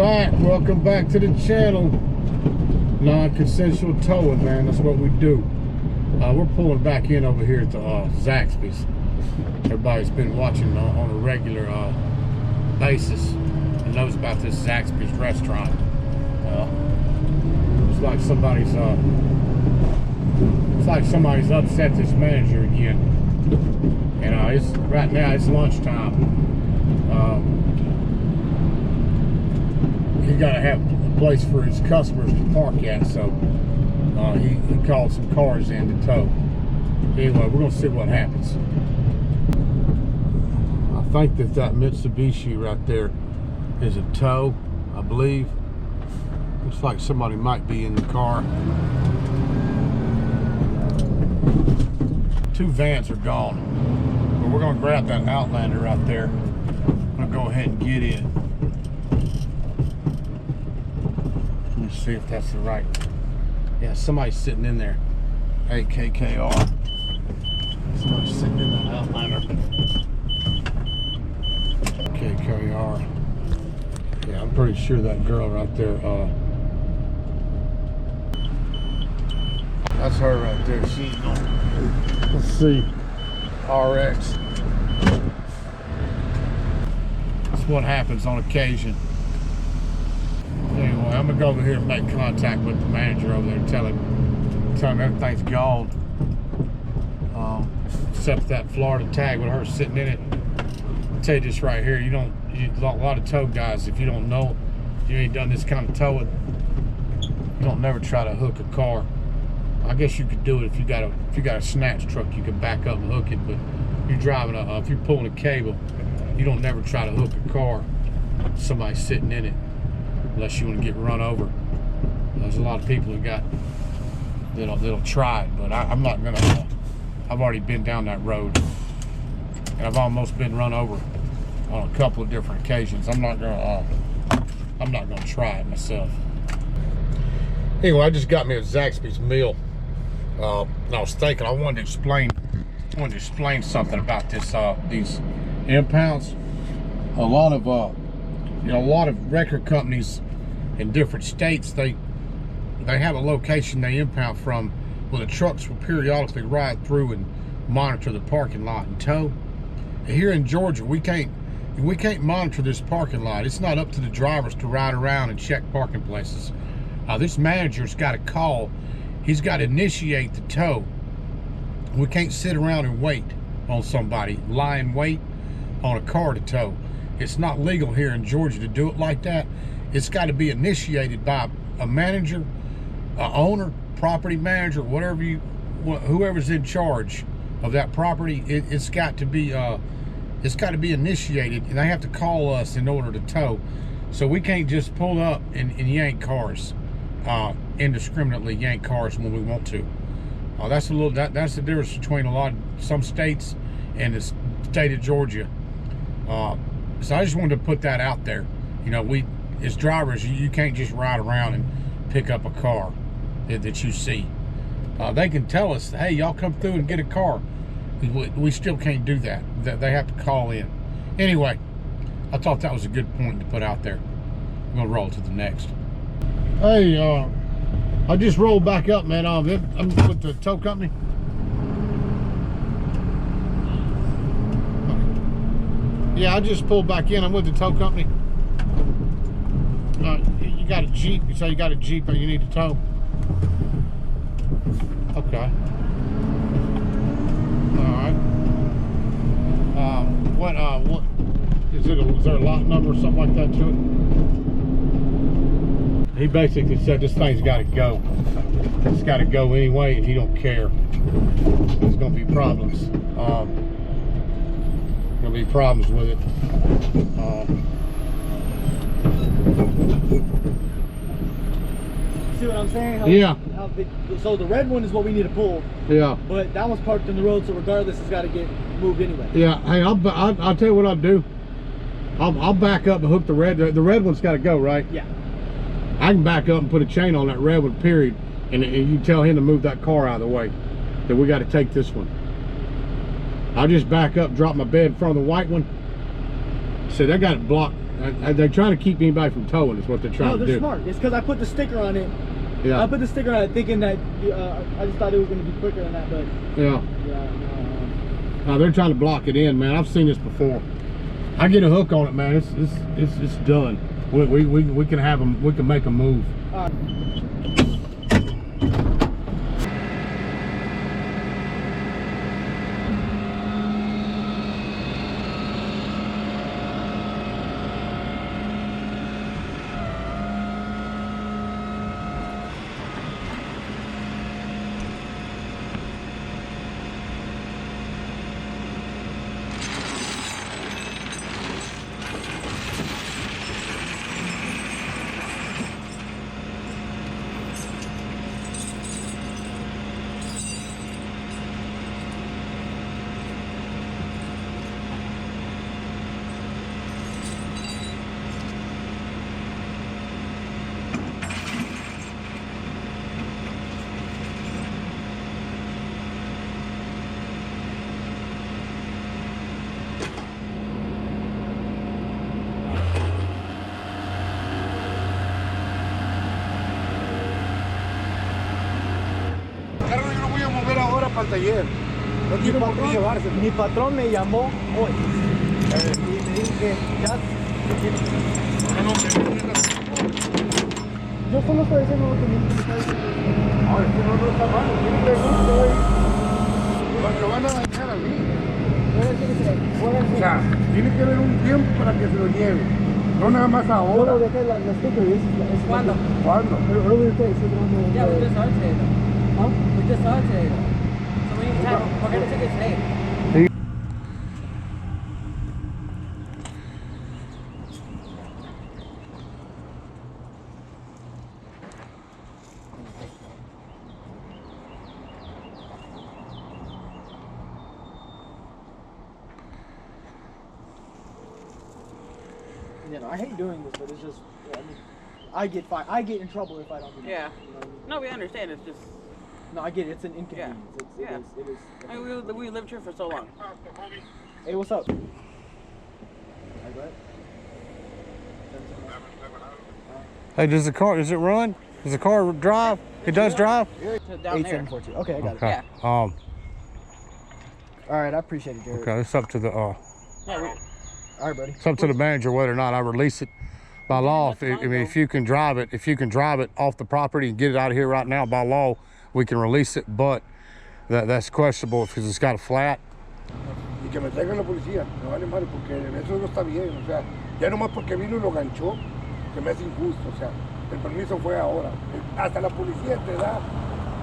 Welcome back to the channel. Non-consensual towing, man. That's what we do. We're pulling back in over here at the Zaxby's. Everybody's been watching on a regular basis and knows about this Zaxby's restaurant. It's like somebody's upset this manager again. And it's right now it's lunchtime. He got to have a place for his customers to park at, so he called some cars in to tow. Anyway, we're gonna see what happens. I think that Mitsubishi right there is a tow, I believe. Looks like somebody might be in the car. Two vans are gone, but we're gonna grab that Outlander right there. I'm gonna go ahead and get in. Let's see if that's the right. Yeah, somebody's sitting in there. AKKR. Somebody's sitting in that Outlander. KKR. Yeah, I'm pretty sure that girl right there. That's her right there. She's on. Let's see. RX. That's what happens on occasion. Anyway, I'm gonna go over here and make contact with the manager over there and tell him everything's gone. Except that Florida tag with her sitting in it. I'll tell you this right here, a lot of tow guys, if you don't know, you ain't done this kind of towing, you don't never try to hook a car. I guess you could do it if you got a snatch truck, you can back up and hook it, but you're driving if you're pulling a cable, you don't never try to hook a car. Somebody's sitting in it. Unless you want to get run over. There's a lot of people that'll try it, but I'm not gonna. I've already been down that road, and I've almost been run over on a couple of different occasions. I'm not gonna try it myself. Anyway, I just got me a Zaxby's meal, and I was thinking I wanted to explain something about these impounds. A lot of record companies in different states, they have a location they impound from where the trucks will periodically ride through and monitor the parking lot and tow. Here in Georgia, we can't monitor this parking lot. It's not up to the drivers to ride around and check parking places. This manager's got a call. He's got to initiate the tow. We can't sit around and wait on somebody, lie and wait on a car to tow. It's not legal here in Georgia to do it like that. It's got to be initiated by a manager, an owner, property manager, whoever's in charge of that property. It's got to be initiated, and they have to call us in order to tow. So we can't just pull up and yank cars, indiscriminately yank cars when we want to. That's the difference between some states and the state of Georgia. So I just wanted to put that out there. We, as drivers, you can't just ride around and pick up a car that you see. They can tell us, hey, y'all come through and get a car. We still can't do that. They have to call in. Anyway, I thought that was a good point to put out there. I'm gonna roll to the next. Hey, I just rolled back up, man. I'm with the tow company. Yeah, I just pulled back in. I'm with the tow company. You got a Jeep. You say you got a Jeep and you need to tow? Okay. All right. What is there a lot number or something like that to it? He basically said this thing's got to go. It's got to go anyway, and he don't care. There's gonna be problems. Gonna be problems with it. See what I'm saying? Yeah. So the red one is what we need to pull. Yeah. But that one's parked in the road, so regardless, it's got to get moved anyway. Yeah. Hey, I'll tell you what I'll do. I'll back up and hook the red. The red one's got to go, right? Yeah. I can back up and put a chain on that red one, period, and you tell him to move that car out of the way. That we got to take this one. I'll just back up, drop my bed in front of the white one. See, they got it blocked. They're trying to keep anybody from towing. Is what they're trying to do. No, they're smart. It's because I put the sticker on it. Yeah. I put the sticker on it thinking that I just thought it was going to be quicker than that, but yeah. Yeah. No, they're trying to block it in, man. I've seen this before. I get a hook on it, man. It's done. We can have them. We can make them move. All right. Para el taller, no tiene por qué llevárselo. Mi patrón me llamó hoy y me dijo que ya. Yo solo estoy diciendo lo que me está diciendo. No, es que no está mal, tiene que gusto ahí. Lo van a dañar a mí. O sea, tiene que haber un tiempo para que se lo lleve. No nada más ahora. Yo lo dejé la sticker. ¿Cuándo? ¿Cuándo? Earlier today. Yeah, we just saw it today though. Huh? We just saw it today though. So we need time. We're gonna take it today. You know, I hate doing this, but it's just, I mean, I get fine. I get in trouble if I don't do that. Yeah. You know what I mean? No, we understand. It's just. No, I get it. It's an inconvenience. Yeah. It is. I mean, we lived here for so long. Hey, what's up? Hey, does it run? Does the car drive? It does drive? To down there. 8742. Okay, I got it. Okay. Yeah. All right, I appreciate it, Jared. Okay, it's up to the All right, buddy. it's up to the manager whether or not I release it. By law, if you can drive it off the property and get it out of here right now, by law, we can release it, but that's questionable because it's got a flat. Y que me traigan la policía, me vale madre porque eso no está bien, o sea, ya nomás porque vino y lo ganchó, se me hace injusto, o sea, el permiso fue ahora, hasta la policía te da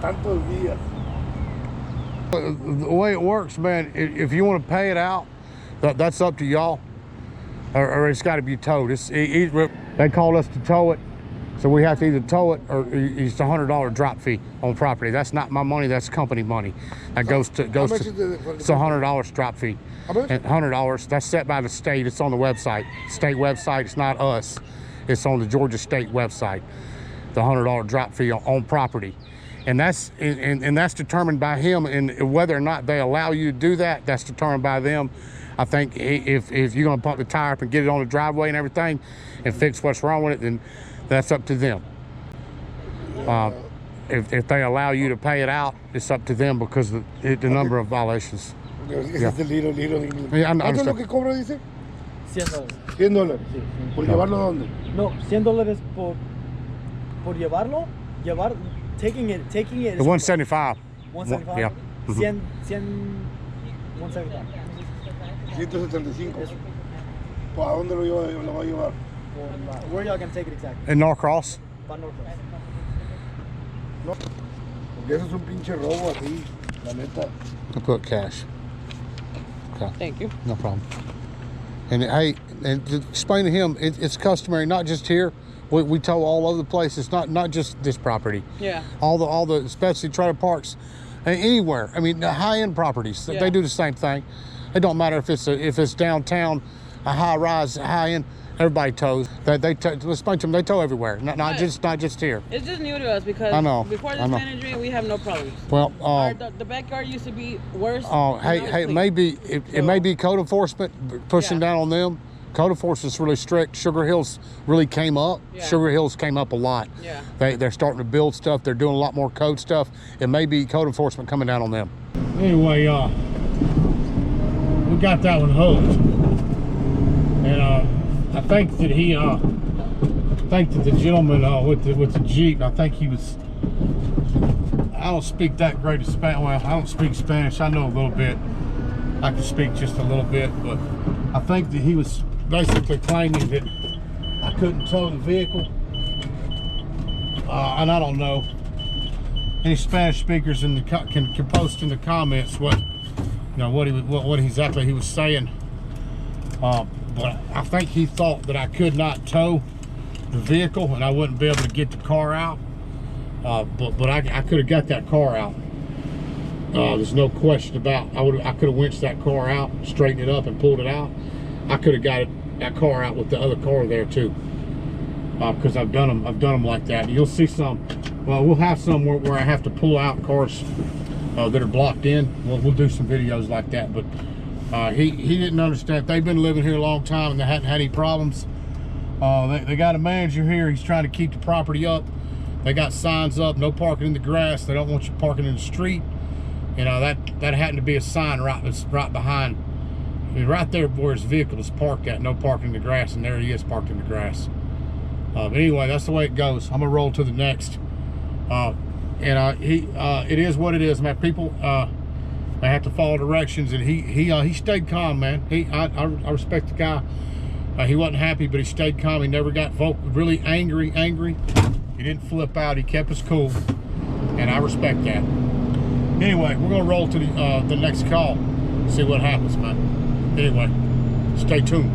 tantos días. The way it works, man, if you want to pay it out, that's up to y'all, or it's got to be towed. They called us to tow it, so we have to either tow it or it's a $100 drop fee on property. That's not my money. That's company money. That goes to it's a $100 drop fee. And $100. That's set by the state. It's on the website, state website. It's not us. It's on the Georgia State website. The $100 drop fee on property. And that's determined by him, and whether or not they allow you to do that, that's determined by them. I think if you're gonna pump the tire up and get it on the driveway and everything and fix what's wrong with it, then that's up to them. If they allow you to pay it out, it's up to them because of the number of violations. Yeah. Little. Yeah, ¿Cuánto es lo que cobra, dice? $100. $100. Sí. ¿Por llevarlo a dónde? No, $100 por llevarlo. Taking it. The 175. 175. Yeah. 100, 175. 175. ¿Pues a dónde lo va a llevar? Where y'all gonna take it exactly? In Norcross. Para Norcross. No, porque eso es un pinche robo así, la neta. I put cash. Okay. Thank you. No problem. And hey, and to explain to him, it's customary, not just here. We tow all over the place. It's not just this property. Yeah. All the especially trailer parks, anywhere. I mean, the high-end properties, they do the same thing. It don't matter if it's downtown, a high-rise, high-end. Everybody tows. Let's bunch them. They tow everywhere. Not just here. It's just new to us because I know. before this management, we have no problems. Well, the backyard used to be worse. Hey, it may be code enforcement pushing down on them code enforcement is really strict. Sugar Hills really came up. Yeah. Sugar Hills came up a lot. Yeah. They're starting to build stuff. They're doing a lot more code stuff. It may be code enforcement coming down on them. Anyway, we got that one hooked, and I think that the gentleman with the Jeep, I think he was. I don't speak that great of Spanish. Well, I don't speak Spanish. I know a little bit. I can speak just a little bit, but I think that he was basically claiming that I couldn't tow the vehicle. And I don't know. Any Spanish speakers can post in the comments what exactly he was saying. But I think he thought that I could not tow the vehicle and I wouldn't be able to get the car out. But I could have got that car out. There's no question about. I could have winched that car out, straightened it up, and pulled it out. I could have got that car out with the other car there too. Because I've done them like that. You'll see some. Well, we'll have some where I have to pull out cars that are blocked in. We'll do some videos like that. But he didn't understand. They've been living here a long time and they hadn't had any problems. They got a manager here. He's trying to keep the property up. They got signs up, no parking in the grass. They don't want you parking in the street. You know, that happened to be a sign right behind, I mean, right there where his vehicle is parked at, no parking in the grass, and there he is parked in the grass. But anyway, that's the way it goes. I'm gonna roll to the next. It is what it is, man. People, they have to follow directions, and he stayed calm, man. I respect the guy. He wasn't happy, but he stayed calm. He never got really angry. He didn't flip out. He kept his cool, and I respect that. Anyway, we're gonna roll to the next call, see what happens, man. Anyway, stay tuned.